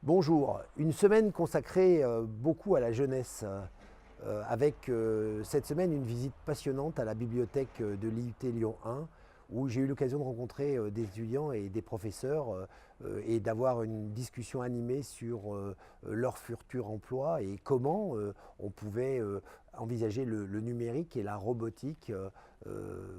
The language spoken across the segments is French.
Bonjour, une semaine consacrée beaucoup à la jeunesse, avec cette semaine une visite passionnante à la bibliothèque de l'IUT Lyon 1, où j'ai eu l'occasion de rencontrer des étudiants et des professeurs et d'avoir une discussion animée sur leur futur emploi et comment on pouvait envisager le numérique et la robotique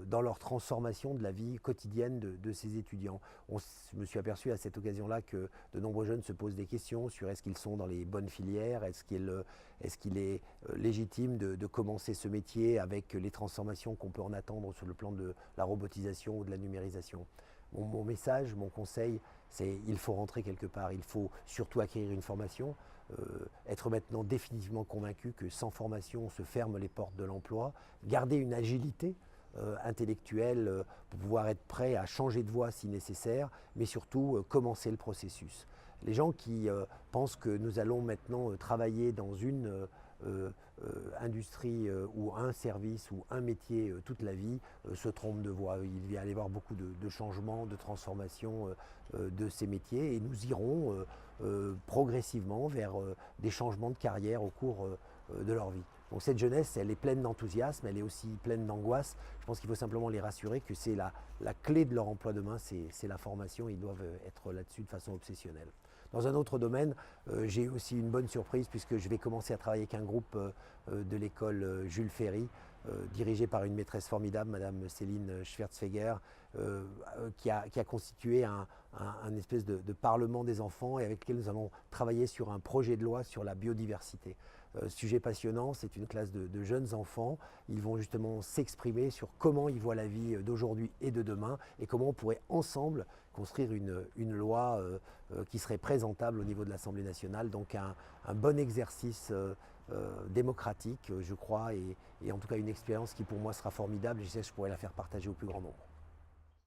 dans leur transformation de la vie quotidienne de ces étudiants. Je me suis aperçu à cette occasion-là que de nombreux jeunes se posent des questions sur est-ce qu'ils sont dans les bonnes filières, est-ce qu'il est légitime de commencer ce métier avec les transformations qu'on peut en attendre sur le plan de la robotisation ou de la numérisation. Mon message, mon conseil, c'est il faut rentrer quelque part, il faut surtout acquérir une formation, être maintenant définitivement convaincu que sans formation on se ferme les portes de l'emploi, garder une agilité intellectuelle pour pouvoir être prêt à changer de voie si nécessaire, mais surtout commencer le processus. Les gens qui pensent que nous allons maintenant travailler dans une industrie ou un service ou un métier toute la vie se trompent de voie. Il va y aller avoir beaucoup de changements, de transformations de ces métiers et nous irons progressivement vers des changements de carrière au cours de leur vie. Donc cette jeunesse, elle est pleine d'enthousiasme, elle est aussi pleine d'angoisse. Je pense qu'il faut simplement les rassurer que c'est la clé de leur emploi demain, c'est la formation. Ils doivent être là-dessus de façon obsessionnelle. Dans un autre domaine, j'ai eu aussi une bonne surprise puisque je vais commencer à travailler avec un groupe de l'école Jules Ferry, dirigé par une maîtresse formidable, Madame Céline Schwertzfeger, qui a constitué un espèce de parlement des enfants et avec lequel nous allons travailler sur un projet de loi sur la biodiversité. Sujet passionnant, c'est une classe de jeunes enfants. Ils vont justement s'exprimer sur comment ils voient la vie d'aujourd'hui et de demain et comment on pourrait ensemble construire une loi qui serait présentable au niveau de l'Assemblée nationale. Donc un bon exercice démocratique, je crois, et en tout cas une expérience qui pour moi sera formidable et je sais que je pourrais la faire partager au plus grand nombre.